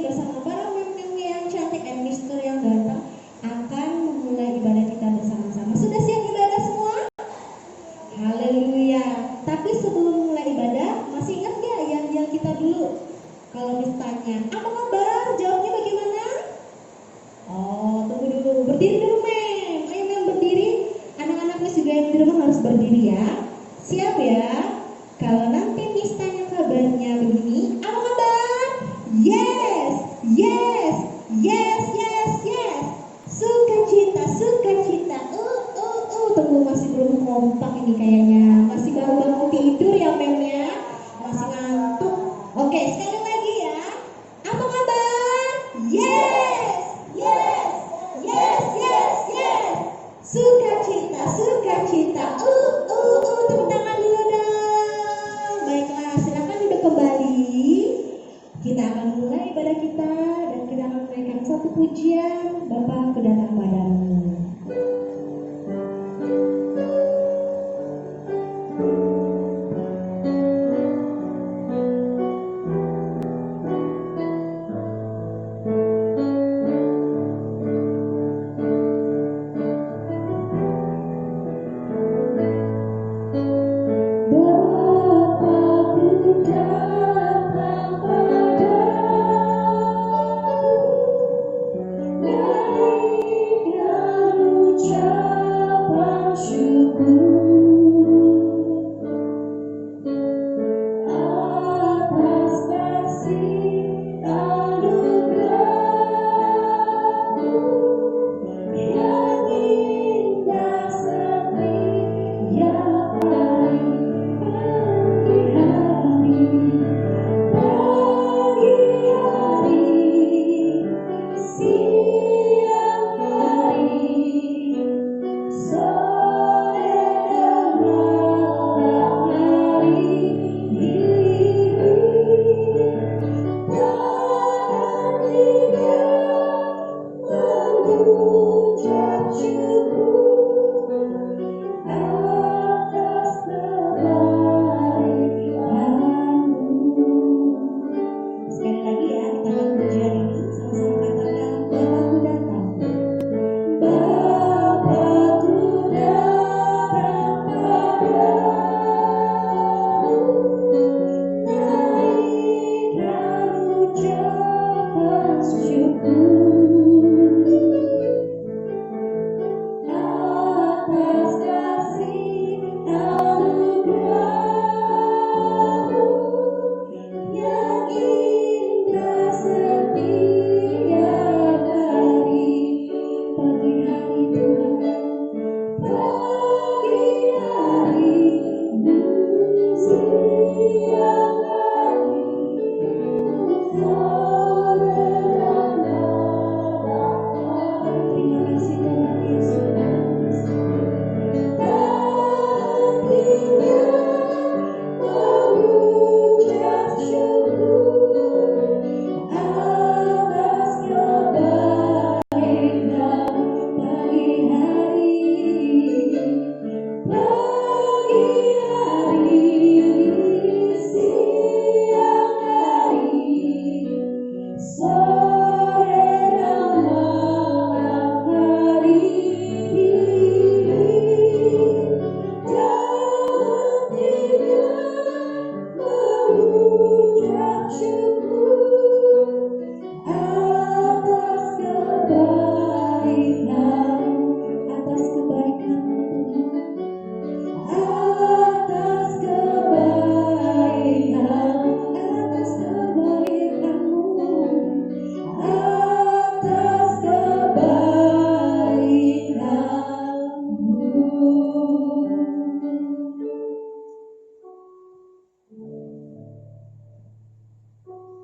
bersama para mem yang cantik dan mister yang ganteng akan memulai ibadah kita bersama-sama. Sudah siap ibadah semua? Haleluya. Tapi sebelum mulai ibadah, masih ingat gak yang kita dulu? Kalau ditanya, apa kabar? Jawabnya bagaimana? Oh, tunggu dulu. Berdiri dulu, Mem. Ayo, Mem, berdiri. Anak-anaknya juga yang di rumah harus berdiri ya. Siap ya? Kalau nanti Miss tanya kabarnya begini, apa kabar? Yes, yes, yes, yes, yes. Sukacita, sukacita. Tunggu, masih belum kompak ini kayaknya. Masih baru bangun tidur ya, Mem ya. Masih ngantuk. Oke, sekali lagi ya. Apa kabar? Yes, yes, yes, yes, yes. Sukacita, sukacita. Tepuk tangan dulu dong. Baiklah, silakan duduk kembali. Kita akan mulai ibadah kita dan kita akan menaikkan satu pujian. Bapa, aku datang padamu.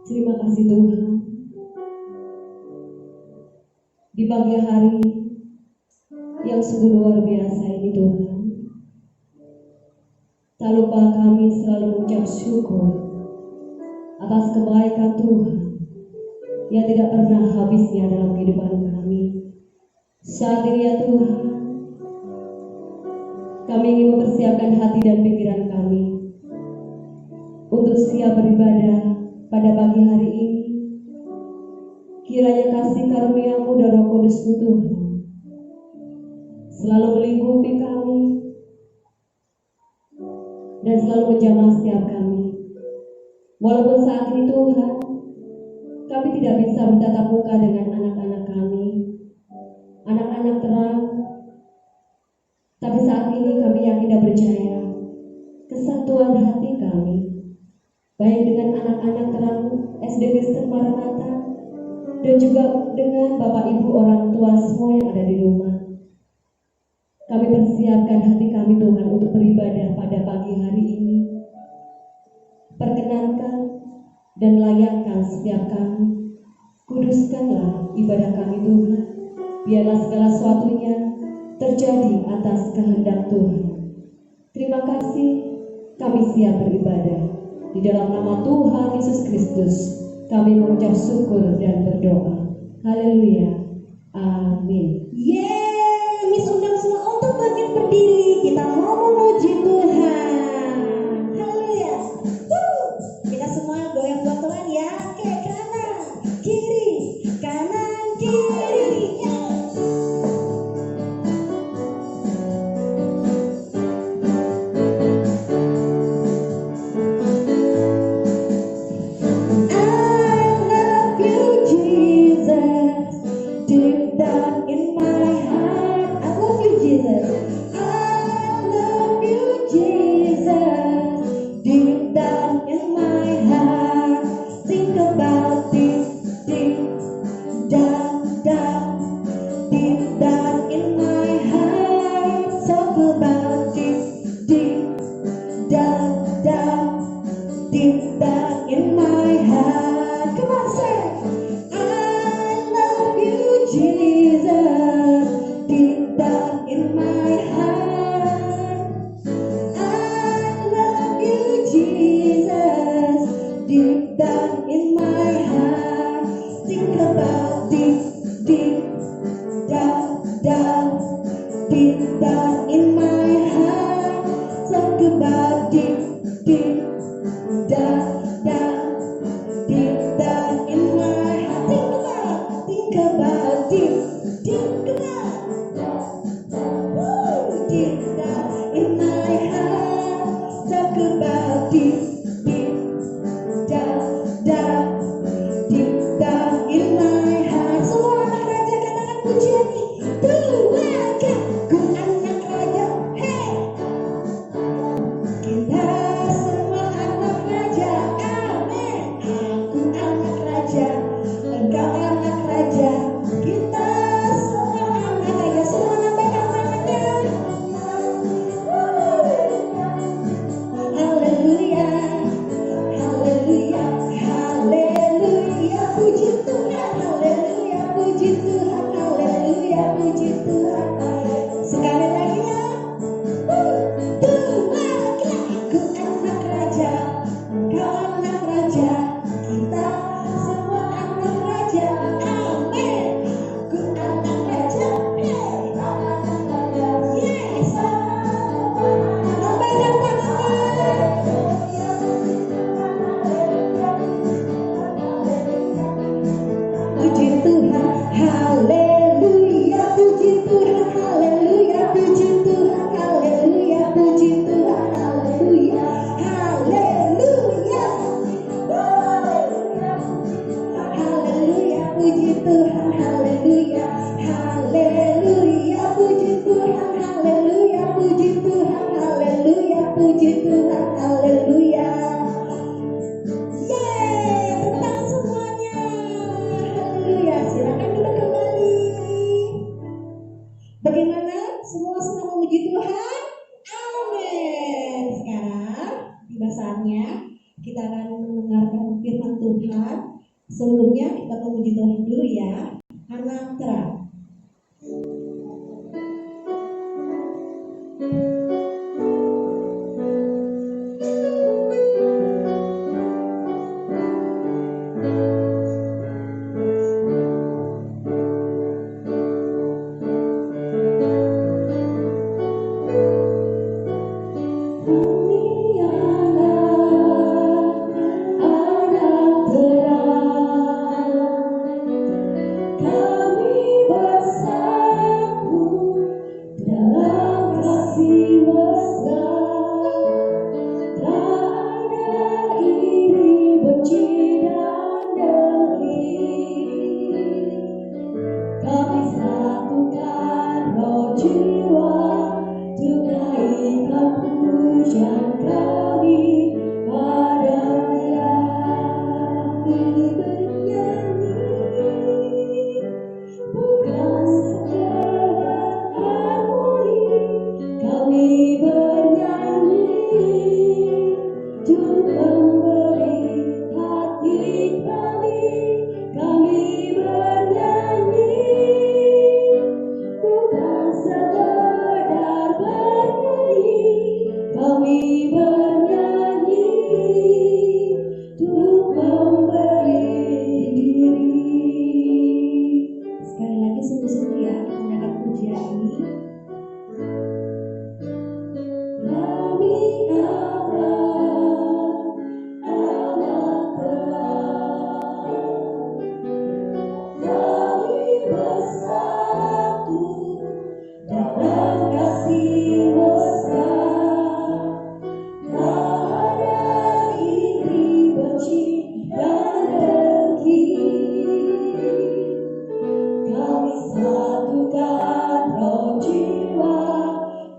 Terima kasih Tuhan. Di pagi hari yang sungguh luar biasa ini Tuhan, tak lupa kami selalu mengucap syukur atas kebaikan Tuhan yang tidak pernah habisnya dalam kehidupan kami. Saat ini ya Tuhan, kami ingin mempersiapkan hati dan pikiran kami untuk siap beribadah pada pagi hari ini. Kiranya kasih karunia-Mu dan Roh Kudus-Mu Tuhan selalu melingkupi kami dan selalu menjamah setiap kami. Walaupun saat ini Tuhan, kami tidak bisa bertatap muka dengan anak-anak kami, anak-anak terang, tapi saat ini kami yakin dan percaya kesatuan hati kami, baik dengan anak-anak terang SD Kristen Maranatha dan juga dengan Bapak Ibu orang tua semua yang ada di rumah. Kami persiapkan hati kami Tuhan untuk beribadah pada pagi hari ini. Perkenankan dan layakkan setiap kami. Kuduskanlah ibadah kami Tuhan. Biarlah segala sesuatunya terjadi atas kehendak Tuhan. Terima kasih, kami siap beribadah. Di dalam nama Tuhan Yesus Kristus, kami mengucap syukur dan berdoa. Haleluya. Amin. Yeay, Miss undang semua untuk bangkit berdiri. Kita mau memuji Tuhan. Haleluya. Kita semua goyang buat Tuhan ya. Oke, kanan, kiri, kanan, kiri. Deep down in my heart, I love you, Jesus. I love you, Jesus. Deep down in my heart, think about this. Deep down, down, deep down in my heart, talk about this. Deep down, down, deep down in my heart. Come on, say. Jesus, deep down in my heart, I love you, Jesus. Deep down in my heart, think about deep, deep down, down, deep down in my heart. Talk about deep, deep down, down, deep down in my heart. Think about deep, deep down. Woo, deep down in my heart. Talk about deep, deep down, down, deep down in my heart. Semua anak raja katakan pujian ini. Tuhan, ku anak raja. Hey, kita semua anak raja. Amin. Aku anak raja. Engkau anak raja, kita semua anak raja. Semua lambaikan tangannya. Haleluya, haleluya, haleluya, puji Tuhan, haleluya, puji Tuhan, haleluya, puji Tuhan. Sekali lagi ya. Tuhan, aku anak raja, engkau anak raja, kita semua anak raja. Amin. Aku anak raja. Hey, yes. Lambaikan tangannya. Puji Tuhan, haleluya, puji Tuhan, haleluya, puji Tuhan, haleluya, puji Tuhan, haleluya, haleluya. Haleluya, puji Tuhan, haleluya, haleluya, puji Tuhan, haleluya, puji Tuhan, haleluya, puji Tuhan, haleluya. Yeay, tepuk semuanya. Haleluya, silakan duduk kembali. Bagaimana? Semua senang memuji Tuhan? Amin. Sekarang tiba saatnya kita akan mendengarkan firman Tuhan. Sebelumnya kita memuji Tuhan dulu ya. Anak terang. Anak terang. Kami satukan roh jiwa, tunaikan pujian kami pada Dia. Kami bernyanyi, bukan sekedar harmoni. Kami bernyanyi, untuk memberi hati kami. Kami bernyanyi, bukan sekedar bernyanyi. Kami bernyanyi, untuk memberi diri. Sekali lagi sungguh-sungguh ya, kita mendengar pujian ini. Kami anak terang, kami bersatu dalam kasih mesra. Tak ada iri, benci, dan dengki. Kami satukan roh jiwa,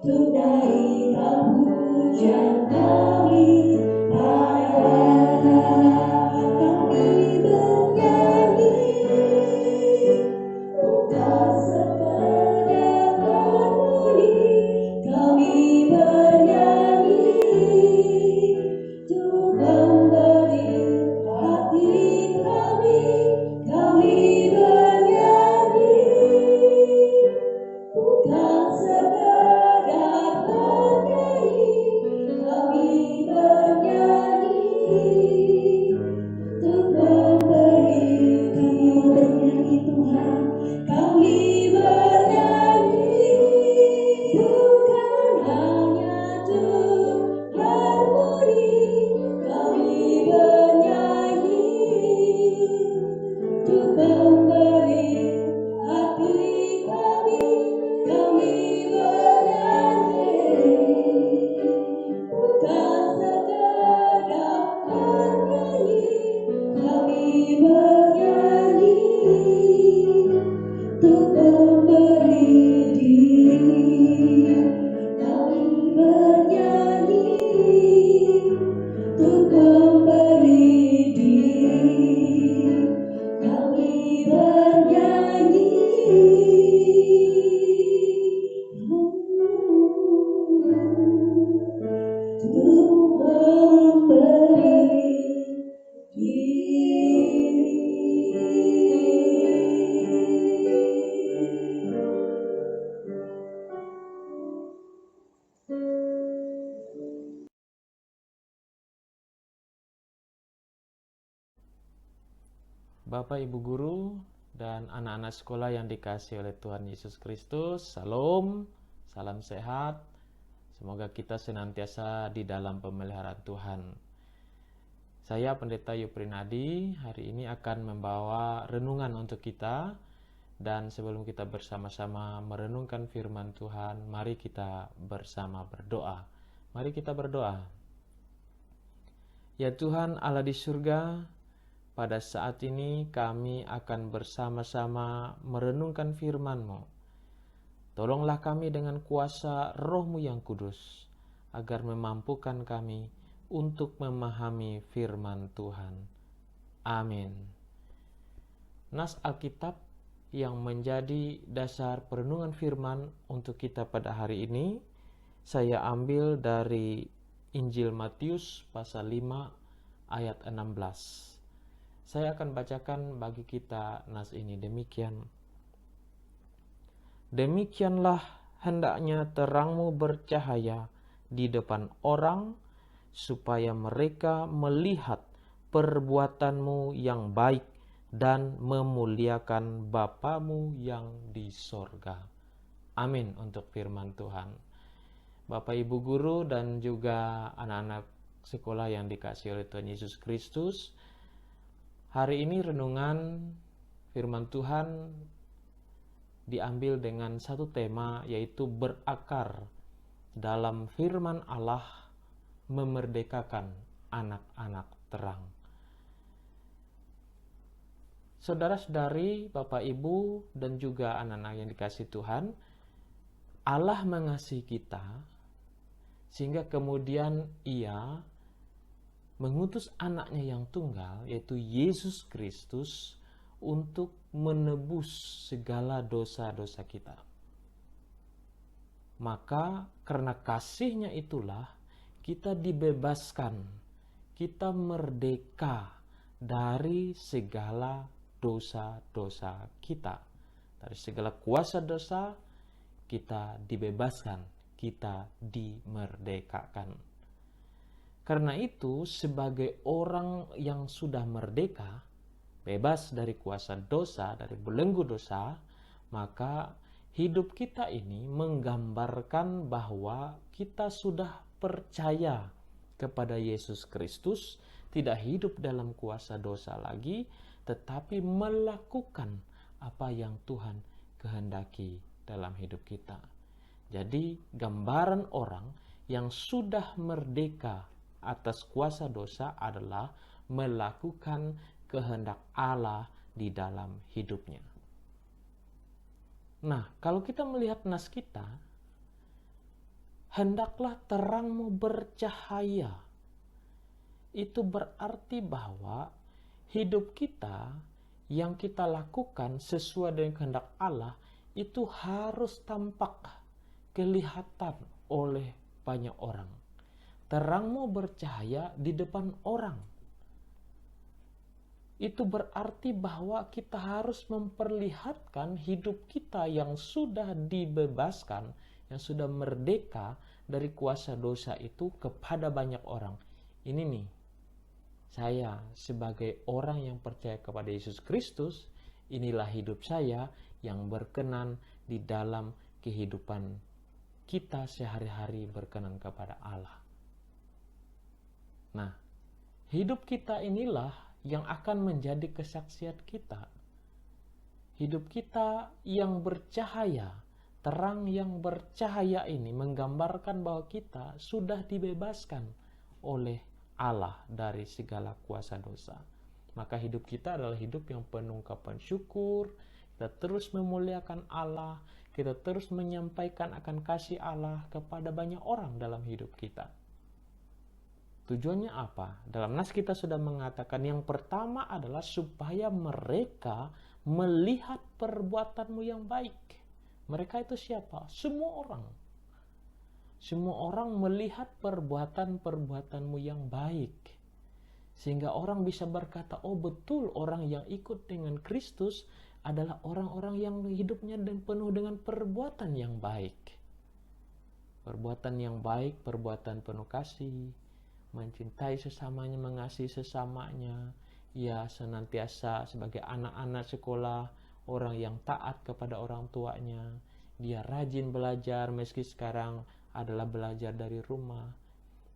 tunaikan pujian kami pada Dia. Kami bernyanyi, bukan sekedar harmoni. Kami bernyanyi, untuk memberi hati kami. Kami bernyanyi, bukan sekedar bernyanyi. Kami bernyanyi, untuk memberi. Kami bernyanyi Tuhan, kami bernyanyi, bukan hanya untuk harmoni. Kami bernyanyi, untuk memberi hati kami. Kami bernyanyi, bukan sekedar bernyanyi. Kami bernyanyi, untuk memberi diri. Kami bernyanyi, untuk memberi diri. Kami bernyanyi, untuk memberi Bapak, Ibu guru, dan anak-anak sekolah yang dikasihi oleh Tuhan Yesus Kristus, Salam, salam sehat. Semoga kita senantiasa di dalam pemeliharaan Tuhan. Saya Pendeta Yuprinadi, hari ini akan membawa renungan untuk kita. Dan sebelum kita bersama-sama merenungkan firman Tuhan, mari kita bersama berdoa. Mari kita berdoa. Ya Tuhan Allah di surga, pada saat ini kami akan bersama-sama merenungkan firman-Mu. Tolonglah kami dengan kuasa Roh-Mu yang kudus, agar memampukan kami untuk memahami firman Tuhan. Amin. Nas Alkitab yang menjadi dasar perenungan firman untuk kita pada hari ini, saya ambil dari Injil Matius pasal 5 ayat 16. Saya akan bacakan bagi kita nas ini demikian. Demikianlah hendaknya terangmu bercahaya di depan orang, supaya mereka melihat perbuatanmu yang baik dan memuliakan Bapamu yang di sorga. Amin untuk firman Tuhan. Bapak, Ibu guru, dan juga anak-anak sekolah yang dikasihi oleh Tuhan Yesus Kristus, hari ini renungan firman Tuhan diambil dengan satu tema, yaitu berakar dalam firman Allah, memerdekakan anak-anak terang. Saudara-saudari, Bapak Ibu, dan juga anak-anak yang dikasihi Tuhan, Allah mengasihi kita sehingga kemudian Ia mengutus anaknya yang tunggal, yaitu Yesus Kristus, untuk menebus segala dosa-dosa kita. Maka karena kasih-Nya itulah kita dibebaskan, kita merdeka dari segala dosa-dosa kita. Dari segala kuasa dosa kita dibebaskan, kita dimerdekakan. Karena itu, sebagai orang yang sudah merdeka, bebas dari kuasa dosa, dari belenggu dosa, maka hidup kita ini menggambarkan bahwa kita sudah percaya kepada Yesus Kristus, tidak hidup dalam kuasa dosa lagi, tetapi melakukan apa yang Tuhan kehendaki dalam hidup kita. Jadi, gambaran orang yang sudah merdeka atas kuasa dosa adalah melakukan kehendak Allah di dalam hidupnya. Nah, kalau kita melihat nas kita, hendaklah terangmu bercahaya. Itu berarti bahwa hidup kita yang kita lakukan sesuai dengan kehendak Allah itu harus tampak, kelihatan oleh banyak orang. Terangmu bercahaya di depan orang. Itu berarti bahwa kita harus memperlihatkan hidup kita yang sudah dibebaskan, yang sudah merdeka dari kuasa dosa itu kepada banyak orang. Ini nih, saya sebagai orang yang percaya kepada Yesus Kristus, inilah hidup saya yang berkenan di dalam kehidupan kita sehari-hari berkenan kepada Allah. Nah, hidup kita inilah yang akan menjadi kesaksian kita. Hidup kita yang bercahaya, terang yang bercahaya ini menggambarkan bahwa kita sudah dibebaskan oleh Allah dari segala kuasa dosa. Maka hidup kita adalah hidup yang penuh ungkapan syukur, kita terus memuliakan Allah, kita terus menyampaikan akan kasih Allah kepada banyak orang dalam hidup kita. Tujuannya apa? Dalam nas kita sudah mengatakan yang pertama adalah supaya mereka melihat perbuatanmu yang baik. Mereka itu siapa? Semua orang. Semua orang melihat perbuatan-perbuatanmu yang baik. Sehingga orang bisa berkata, oh betul orang yang ikut dengan Kristus adalah orang-orang yang hidupnya dan penuh dengan perbuatan yang baik. Perbuatan yang baik, perbuatan penuh kasih, mencintai sesamanya, mengasihi sesamanya. Ia senantiasa sebagai anak-anak sekolah, orang yang taat kepada orang tuanya. Dia rajin belajar meski sekarang adalah belajar dari rumah.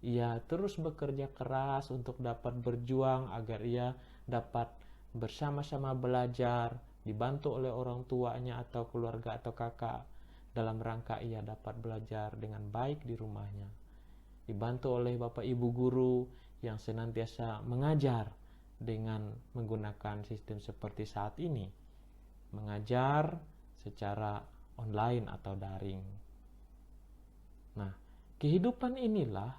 Ia terus bekerja keras untuk dapat berjuang agar ia dapat bersama-sama belajar, dibantu oleh orang tuanya atau keluarga atau kakak dalam rangka ia dapat belajar dengan baik di rumahnya. Dibantu oleh bapak ibu guru yang senantiasa mengajar dengan menggunakan sistem seperti saat ini, mengajar secara online atau daring. Nah, kehidupan inilah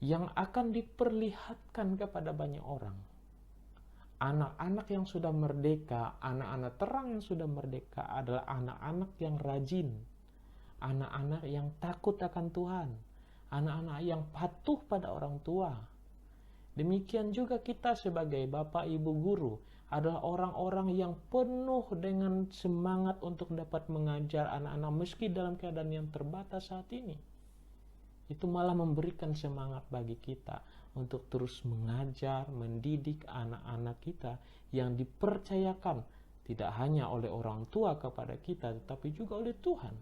yang akan diperlihatkan kepada banyak orang. Anak-anak yang sudah merdeka, anak-anak terang yang sudah merdeka adalah anak-anak yang rajin, anak-anak yang takut akan Tuhan, anak-anak yang patuh pada orang tua. Demikian juga kita sebagai bapak ibu guru adalah orang-orang yang penuh dengan semangat untuk dapat mengajar anak-anak meski dalam keadaan yang terbatas saat ini. Itu malah memberikan semangat bagi kita untuk terus mengajar, mendidik anak-anak kita yang dipercayakan tidak hanya oleh orang tua kepada kita, tetapi juga oleh Tuhan.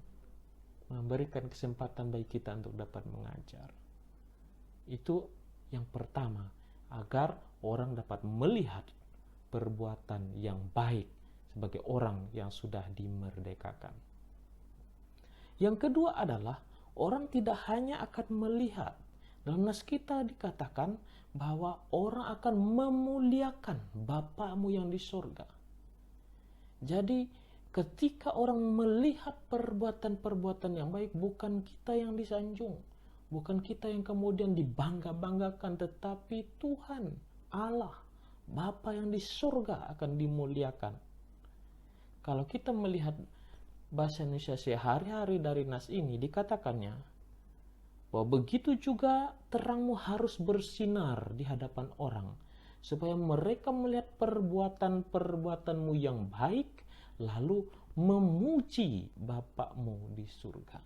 Memberikan kesempatan bagi kita untuk dapat mengajar. Itu yang pertama, agar orang dapat melihat perbuatan yang baik sebagai orang yang sudah dimerdekakan. Yang kedua adalah orang tidak hanya akan melihat. Dalam nas kita dikatakan bahwa orang akan memuliakan Bapamu yang di surga. Jadi ketika orang melihat perbuatan-perbuatan yang baik, bukan kita yang disanjung, bukan kita yang kemudian dibangga-banggakan, tetapi Tuhan, Allah, Bapa yang di surga akan dimuliakan. Kalau kita melihat bahasa Indonesia sehari-hari dari nas ini, dikatakannya bahwa begitu juga terangmu harus bersinar di hadapan orang, supaya mereka melihat perbuatan-perbuatanmu yang baik, lalu memuji Bapakmu di surga.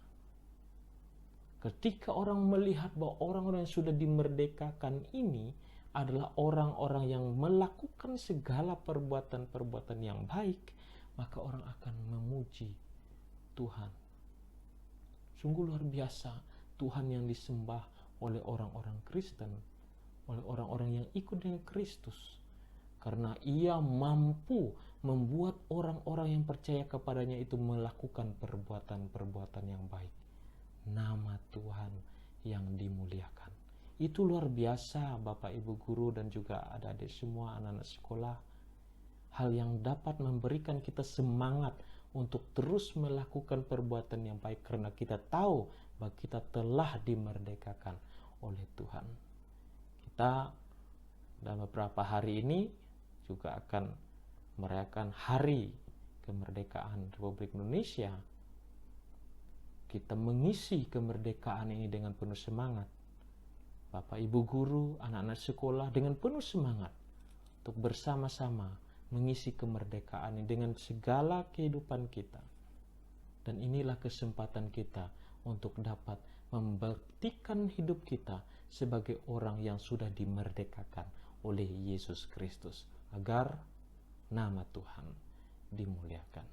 Ketika orang melihat bahwa orang-orang yang sudah dimerdekakan ini adalah orang-orang yang melakukan segala perbuatan-perbuatan yang baik, maka orang akan memuji Tuhan. Sungguh luar biasa Tuhan yang disembah oleh orang-orang Kristen, oleh orang-orang yang ikut dengan Kristus, karena Ia mampu membuat orang-orang yang percaya kepadanya itu melakukan perbuatan-perbuatan yang baik. Nama Tuhan yang dimuliakan. Itu luar biasa Bapak Ibu guru dan juga adik-adik semua, anak-anak sekolah. Hal yang dapat memberikan kita semangat untuk terus melakukan perbuatan yang baik, karena kita tahu bahwa kita telah dimerdekakan oleh Tuhan. Kita dalam beberapa hari ini juga akan merayakan hari kemerdekaan Republik Indonesia. Kita mengisi kemerdekaan ini dengan penuh semangat. Bapak Ibu guru, anak-anak sekolah dengan penuh semangat untuk bersama-sama mengisi kemerdekaan ini dengan segala kehidupan kita. Dan inilah kesempatan kita untuk dapat membuktikan hidup kita sebagai orang yang sudah dimerdekakan oleh Yesus Kristus, agar nama Tuhan dimuliakan.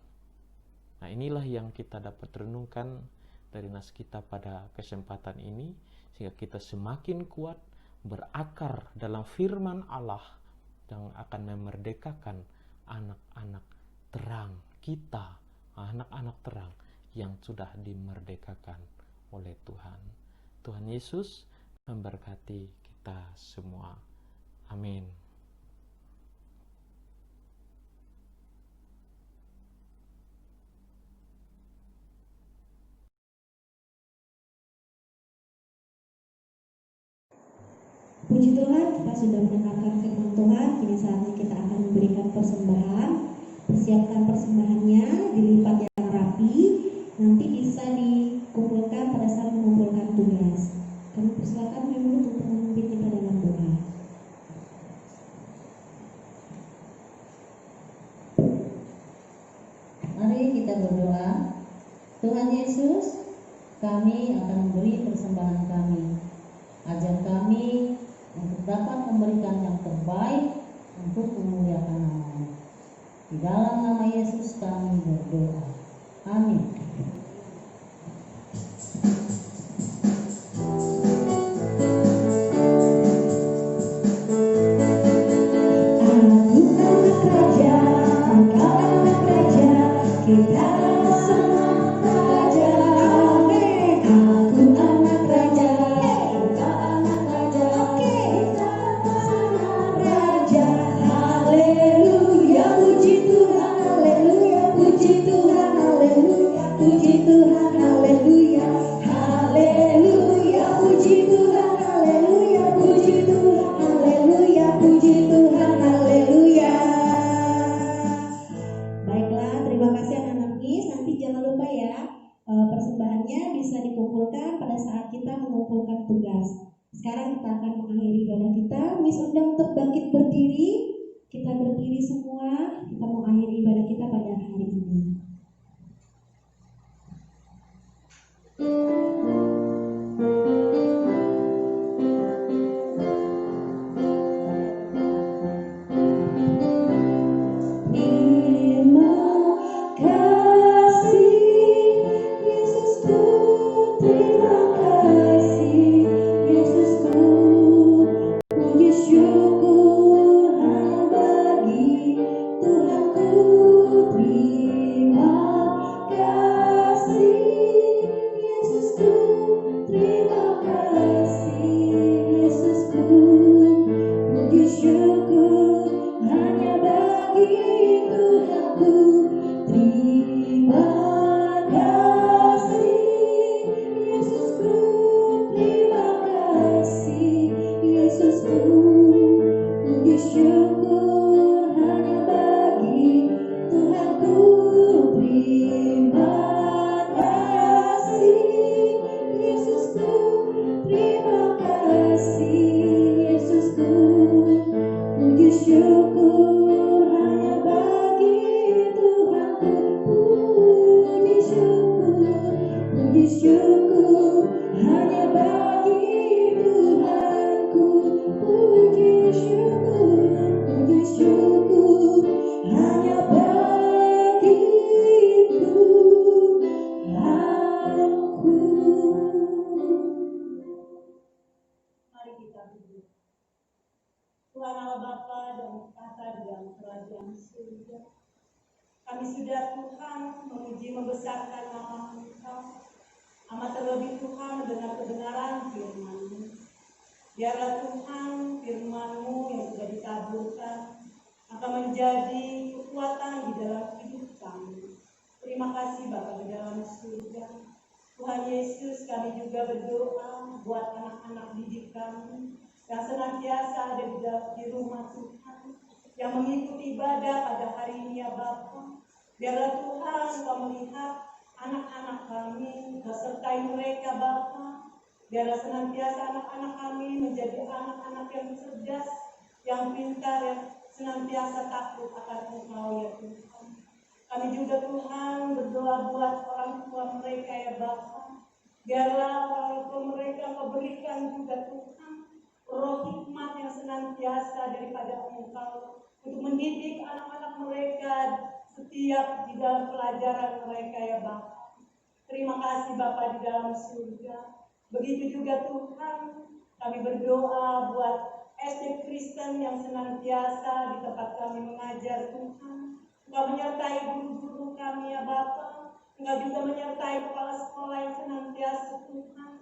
Nah, inilah yang kita dapat renungkan dari nas kita pada kesempatan ini, sehingga kita semakin kuat berakar dalam firman Allah yang akan memerdekakan anak-anak terang kita, anak-anak terang yang sudah dimerdekakan oleh Tuhan. Tuhan Yesus memberkati kita semua. Amin. Puji Tuhan, kita sudah mendengarkan firman Tuhan. Kini saatnya kita akan memberikan persembahan. Persiapkan persembahannya, dilipat yang rapi. Nanti bisa dikumpulkan pada saat mengumpulkan tugas. Kami persilakan dulu untuk memimpin kita dalam doa. Mari kita berdoa. Tuhan Yesus, kami akan memberi persembahan kami. Ajar kami untuk dapat memberikan yang terbaik untuk memuliakan nama-Mu. Di dalam nama Yesus kami berdoa. Amin. Persembahannya bisa dikumpulkan pada saat kita mengumpulkan tugas. Sekarang kita akan mengakhiri ibadah kita. Miss undang untuk bangkit berdiri. Kita berdiri semua. Kita mau akhiri ibadah kita pada hari ini. Terima kasih Yesusku, puji syukur. Kami sudah Tuhan memuji membesarkan nama Engkau. Amat terlebih Tuhan dengan kebenaran firman-Mu. Biarlah Tuhan firman-Mu yang sudah ditaburkan akan menjadi kekuatan di dalam hidup kami. Terima kasih Bapa di dalam surga. Tuhan Yesus, kami juga berdoa buat anak-anak didik kami yang senantiasa ada di rumah Tuhan, yang mengikuti ibadah pada hari ini ya Bapa. Biarlah Tuhan Engkau melihat anak-anak kami, sertai mereka Bapa. Biarlah senantiasa anak-anak kami menjadi anak-anak yang cerdas, yang pintar, yang senantiasa takut akan Engkau ya Tuhan. Kami juga Tuhan berdoa buat orang tua mereka ya Bapa. Biarlah orang tua mereka Engkau berikan juga Tuhan roh hikmat yang senantiasa daripada Engkau untuk mendidik anak-anak mereka setiap di dalam pelajaran mereka ya Bapa. Terima kasih Bapa di dalam surga. Begitu juga Tuhan, kami berdoa buat SD Kristen yang senantiasa di tempat kami mengajar Tuhan. Engkau menyertai guru-guru kami ya Bapa. Engkau juga menyertai kepala sekolah yang senantiasa Tuhan.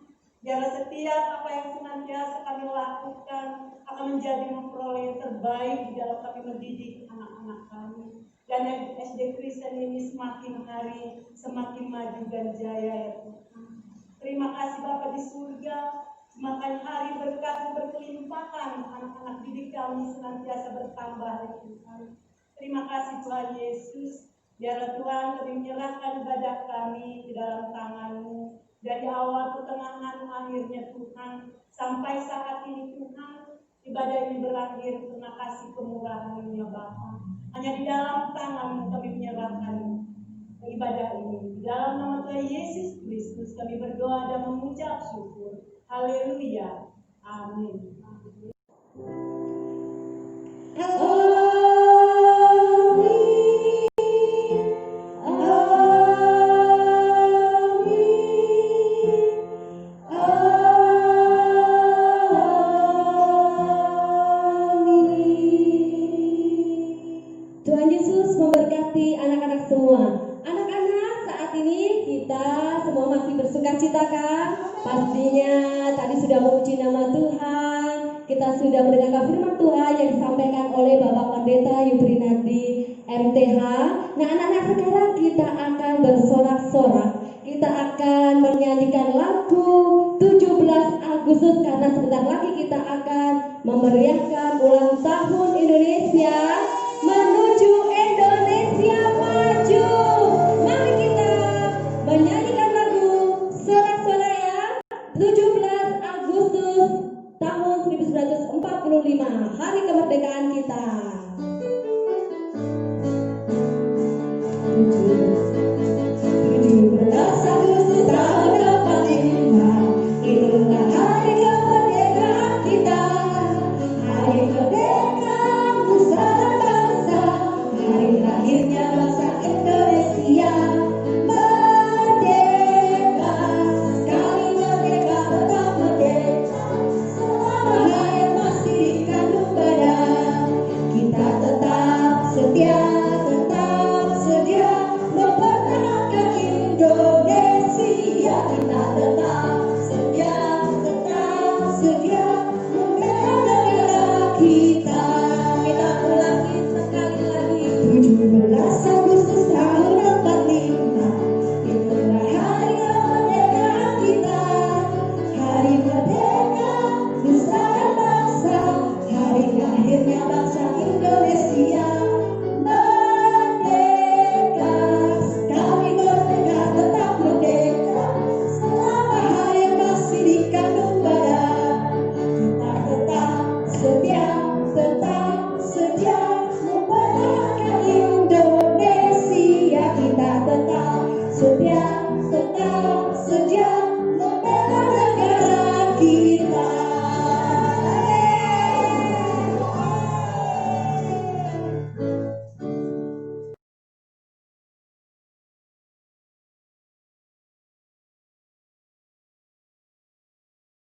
Biarlah setiap apa yang senantiasa kami lakukan akan menjadi memperoleh yang terbaik di dalam kami mendidik anak-anak kami. Dan SD Kristen ini semakin hari semakin maju dan jaya ya Tuhan. Terima kasih Bapa di surga. Semakin hari berkat berkelimpahan anak-anak didik kami senantiasa bertambah ya Tuhan. Terima kasih Tuhan Yesus. Biarlah Tuhan kami menyerahkan ibadah kami di dalam tangan-Mu. Dari awal pertengahan akhirnya Tuhan, sampai saat ini Tuhan, ibadah ini berakhir karena kasih kemurahan-Mu ya Bapa. Hanya di dalam tangan-Mu kami menyerahkan ibadah ini. Di dalam nama Tuhan Yesus Kristus kami berdoa dan mengucap syukur. Haleluya. Amin. Tuhan Yesus memberkati anak-anak semua. Anak-anak, saat ini kita semua masih bersuka cita kan? Pastinya tadi sudah memuji nama Tuhan. Kita sudah mendengarkan firman Tuhan yang disampaikan oleh Bapak Pendeta Yubrinadi MTH. Nah anak-anak, sekarang kita akan bersorak-sorak. Kita akan menyanyikan lagu 17 Agustus karena sebentar lagi kita akan memeriahkan ulang tahun